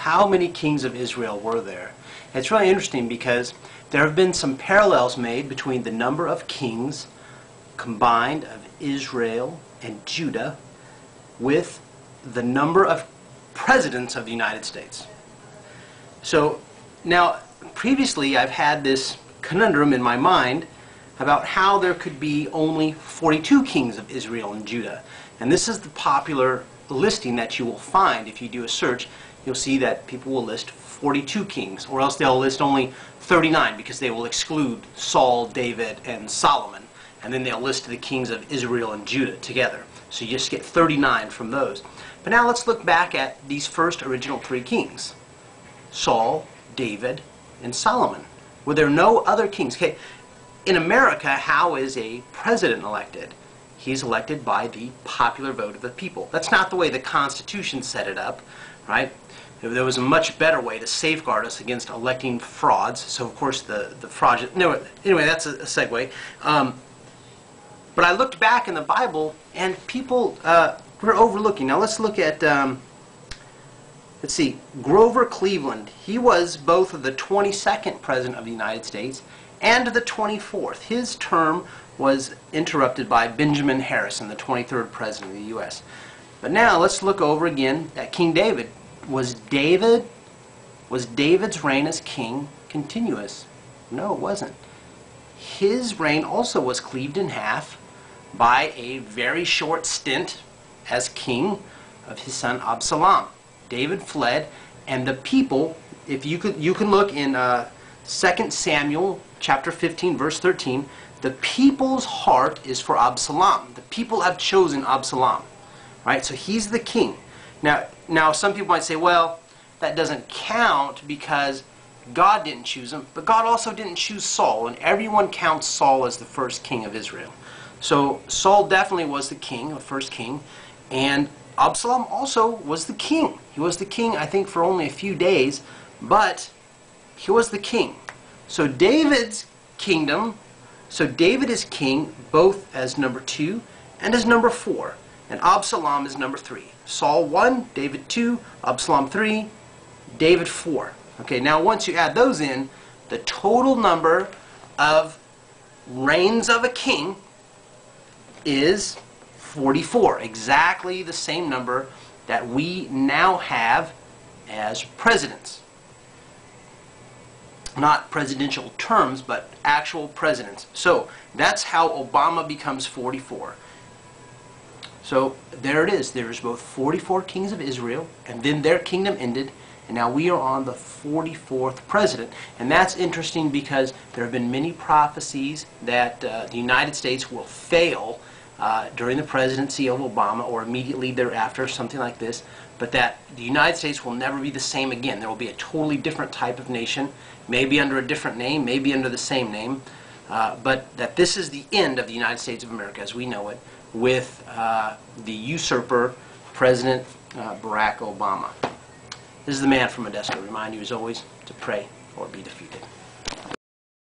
how many kings of Israel were there? It's really interesting because there have been some parallels made between the number of kings combined of Israel and Judah with the number of presidents of the United States. So now, previously I've had this conundrum in my mind about how there could be only 42 kings of Israel and Judah. And this is the popular listing that you will find if you do a search. You'll see that people will list 42 kings, or else they'll list only 39 because they will exclude Saul, David, and Solomon. And then they'll list the kings of Israel and Judah together. So you just get 39 from those. But now let's look back at these first original three kings: Saul, David, and Solomon. Were there no other kings? Okay, in America, how is a president elected? He's elected by the popular vote of the people. That's not the way the Constitution set it up, right? There was a much better way to safeguard us against electing frauds. So, of course, the fraudulent... No, anyway, that's a segue. But I looked back in the Bible, and people were overlooking. Now, let's look at... let's see. Grover Cleveland. He was both the 22nd President of the United States and the 24th. His term was interrupted by Benjamin Harrison, the 23rd President of the U.S. But now, let's look over again at King David. Was David's reign as king continuous? No, it wasn't. His reign also was cleaved in half by a very short stint as king of his son Absalom. David fled, and the people, if you can look in 2 Samuel chapter 15 verse 13, the people's heart is for Absalom. The people have chosen Absalom, right? So he's the king. Now some people might say, well, that doesn't count because God didn't choose him, but God also didn't choose Saul, and everyone counts Saul as the first king of Israel. So Saul definitely was the king, the first king, and Absalom also was the king. He was the king, I think, for only a few days, but he was the king. So David's kingdom, so David is king both as number 2 and as number 4, and Absalom is number 3. Saul 1, David 2, Absalom 3, David 4. Okay, now once you add those in, the total number of reigns of a king is 44. Exactly the same number that we now have as presidents. Not presidential terms, but actual presidents. So that's how Obama becomes 44. So there it is. There's both 44 kings of Israel, and then their kingdom ended, and now we are on the 44th president. And that's interesting because there have been many prophecies that the United States will fail during the presidency of Obama or immediately thereafter, something like this, but that the United States will never be the same again. There will be a totally different type of nation, maybe under a different name, maybe under the same name, but that this is the end of the United States of America as we know it, with the usurper, President Barack Obama. This is the man from Modesto. Remind you, as always, to pray or be defeated.